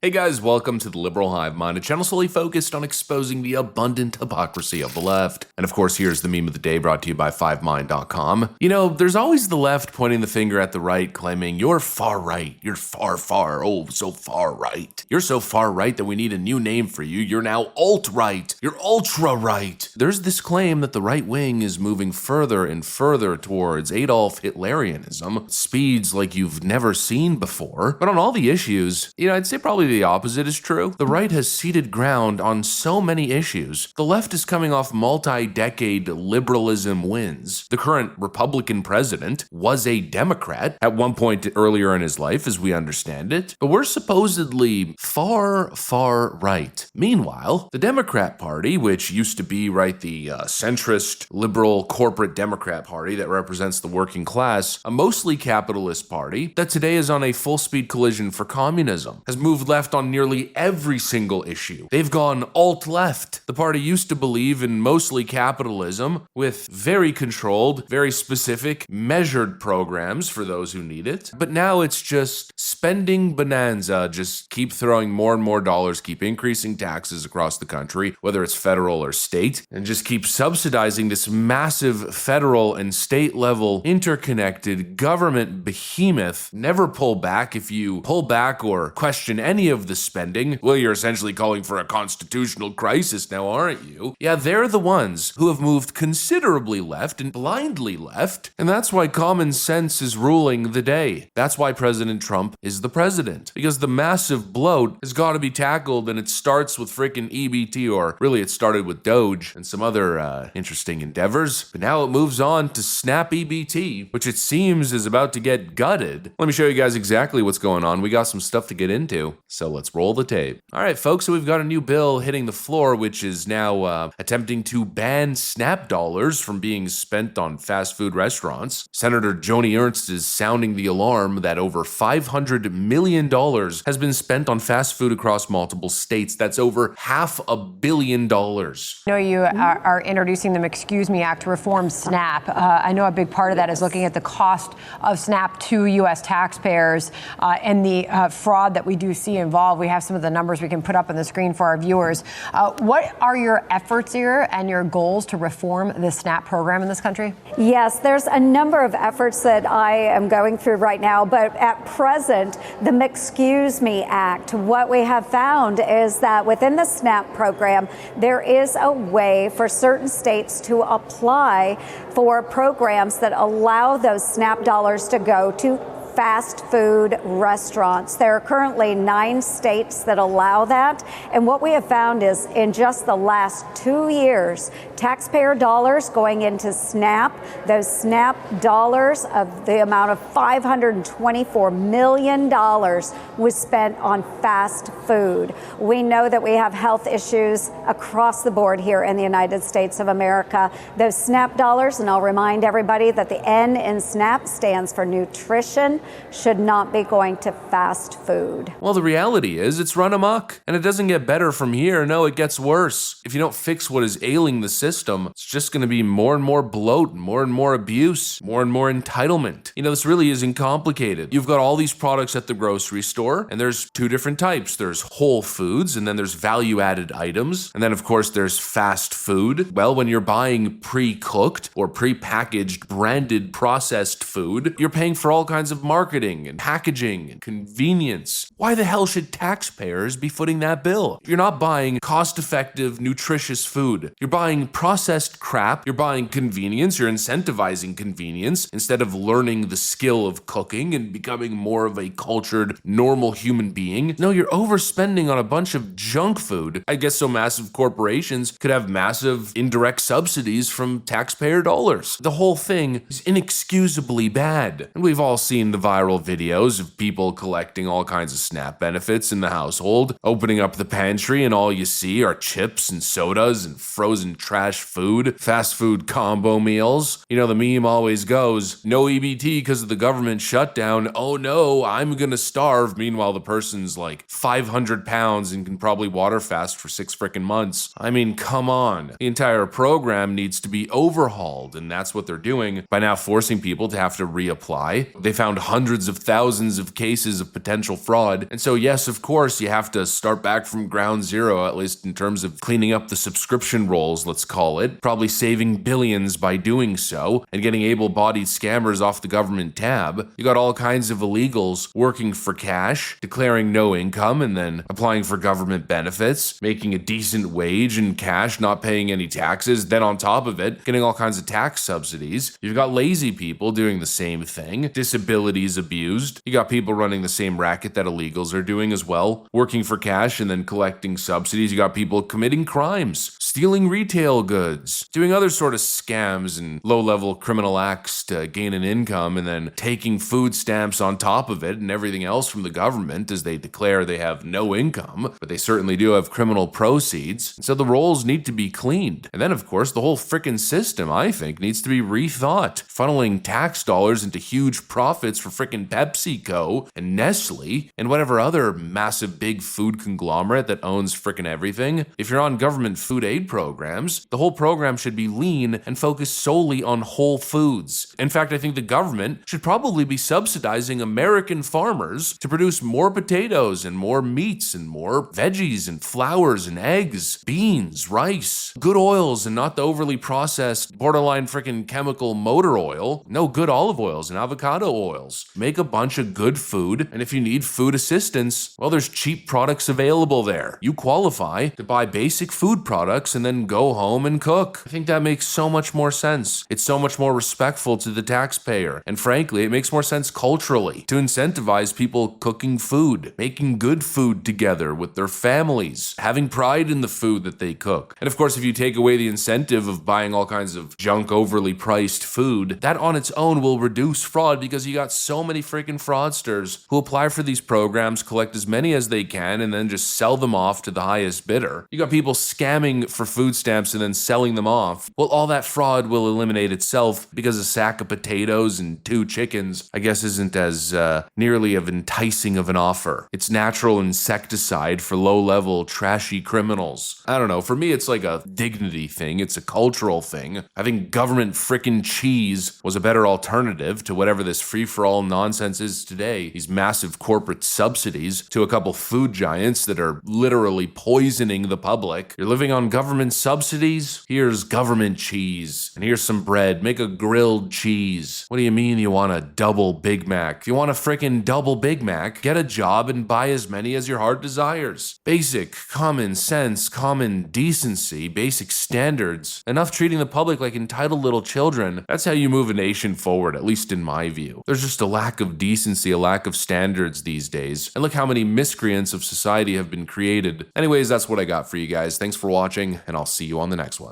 Hey guys, welcome to the Liberal Hive Mind, a channel solely focused on exposing the abundant hypocrisy of the left. And of course, here's the meme of the day brought to you by 5mind.com. You know, there's always the left pointing the finger at the right, claiming, you're far right, you're so far right. You're so far right that we need a new name for you. You're now alt-right. You're ultra-right. There's this claim that the right wing is moving further and further towards Adolf Hitlerianism, speeds like you've never seen before. But on all the issues, I'd say probably the opposite is true. The right has ceded ground on so many issues. The left is coming off multi-decade liberalism wins. The current Republican president was a Democrat at one point earlier in his life, as we understand it, but we're supposedly far, far right. Meanwhile, the Democrat Party, which used to be the centrist, liberal, corporate Democrat Party that represents the working class, a mostly capitalist party that today is on a full-speed collision for communism, has moved left on nearly every single issue. They've gone alt-left. The party used to believe in mostly capitalism with very controlled, very specific, measured programs for those who need it. But now it's just spending bonanza, just keep throwing more and more dollars, keep increasing taxes across the country, whether it's federal or state, and just keep subsidizing this massive federal and state level interconnected government behemoth. Never pull back. If you pull back or question any of the spending, well, you're essentially calling for a constitutional crisis now, aren't you? Yeah, they're the ones who have moved considerably left and blindly left, and that's why common sense is ruling the day. That's why President Trump is the president, because the massive bloat has got to be tackled, and it starts with freaking EBT, or really it started with Doge and some other interesting endeavors, but now it moves on to Snap EBT, which it seems is about to get gutted. Let me show you guys exactly what's going on. We got some stuff to get into, so let's roll the tape. All right, folks, so we've got a new bill hitting the floor, which is now attempting to ban SNAP dollars from being spent on fast food restaurants. Senator Joni Ernst is sounding the alarm that over $500 million has been spent on fast food across multiple states. That's over $500 million. I know you are introducing the Excuse Me Act to reform SNAP. I know a big part of that is looking at the cost of SNAP to U.S. taxpayers and the fraud that we do see involved. We have some of the numbers we can put up on the screen for our viewers. What are your efforts here and your goals to reform the SNAP program in this country? Yes, there's a number of efforts that I am going through right now, but at present, the Excuse Me Act, what we have found is that within the SNAP program, there is a way for certain states to apply for programs that allow those SNAP dollars to go to fast food restaurants. There are currently 9 states that allow that. And what we have found is in just the last 2 years, taxpayer dollars going into SNAP, those SNAP dollars of the amount of $524 million was spent on fast food. We know that we have health issues across the board here in the United States of America. Those SNAP dollars, and I'll remind everybody that the N in SNAP stands for nutrition, should not be going to fast food. Well, the reality is it's run amok, and it doesn't get better from here. No, it gets worse. If you don't fix what is ailing the system, it's just going to be more and more bloat, more and more abuse, more and more entitlement. This really isn't complicated. You've got all these products at the grocery store, and there's 2 different types. There's whole foods, and then there's value-added items, and then of course there's fast food. Well, when you're buying pre-cooked or pre-packaged branded processed food, you're paying for all kinds of marketing and packaging and convenience. Why the hell should taxpayers be footing that bill? You're not buying cost-effective, nutritious food. You're buying processed crap. You're buying convenience. You're incentivizing convenience instead of learning the skill of cooking and becoming more of a cultured, normal human being. No, you're overspending on a bunch of junk food. I guess so massive corporations could have massive indirect subsidies from taxpayer dollars. The whole thing is inexcusably bad. And we've all seen the viral videos of people collecting all kinds of SNAP benefits in the household, opening up the pantry, and all you see are chips and sodas and frozen trash food, fast food combo meals. The meme always goes, no EBT because of the government shutdown. Oh no, I'm gonna starve. Meanwhile, the person's like 500 pounds and can probably water fast for 6 frickin' months. I mean, come on. The entire program needs to be overhauled, and that's what they're doing by now forcing people to have to reapply. They found hundreds of thousands of cases of potential fraud. And so, yes, of course, you have to start back from ground zero, at least in terms of cleaning up the subscription rolls, let's call it, probably saving billions by doing so, and getting able-bodied scammers off the government tab. You got all kinds of illegals working for cash, declaring no income, and then applying for government benefits, making a decent wage in cash, not paying any taxes, then on top of it, getting all kinds of tax subsidies. You've got lazy people doing the same thing, disabilities abused. You got people running the same racket that illegals are doing as well, working for cash and then collecting subsidies. You got people committing crimes, stealing retail goods, doing other sort of scams and low-level criminal acts to gain an income, and then taking food stamps on top of it and everything else from the government as they declare they have no income, but they certainly do have criminal proceeds. And so the rolls need to be cleaned. And then, of course, the whole frickin' system, I think, needs to be rethought. Funneling tax dollars into huge profits for frickin' PepsiCo and Nestle and whatever other massive big food conglomerate that owns frickin' everything. If you're on government food aid programs, the whole program should be lean and focus solely on whole foods. In fact, I think the government should probably be subsidizing American farmers to produce more potatoes and more meats and more veggies and flours and eggs, beans, rice, good oils, and not the overly processed, borderline freaking chemical motor oil. No, good olive oils and avocado oils. Make a bunch of good food, and if you need food assistance, well, there's cheap products available there. You qualify to buy basic food products and then go home and cook. I think that makes so much more sense. It's so much more respectful to the taxpayer. And frankly, it makes more sense culturally to incentivize people cooking food, making good food together with their families, having pride in the food that they cook. And of course, if you take away the incentive of buying all kinds of junk, overly priced food, that on its own will reduce fraud, because you got so many freaking fraudsters who apply for these programs, collect as many as they can, and then just sell them off to the highest bidder. You got people scamming for food stamps and then selling them off. Well, all that fraud will eliminate itself, because a sack of potatoes and 2 chickens, I guess, isn't as nearly of enticing of an offer. It's natural insecticide for low-level, trashy criminals. I don't know, for me it's like a dignity thing, it's a cultural thing. I think government frickin' cheese was a better alternative to whatever this free-for-all nonsense is today. These massive corporate subsidies to a couple food giants that are literally poisoning the public. You're living on government subsidies? Here's government cheese. And here's some bread. Make a grilled cheese. What do you mean you want a double Big Mac? If you want a frickin' double Big Mac, get a job and buy as many as your heart desires. Basic common sense, common decency, basic standards. Enough treating the public like entitled little children. That's how you move a nation forward, at least in my view. There's just a lack of decency, a lack of standards these days. And look how many miscreants of society have been created. Anyways, that's what I got for you guys. Thanks for watching, and I'll see you on the next one.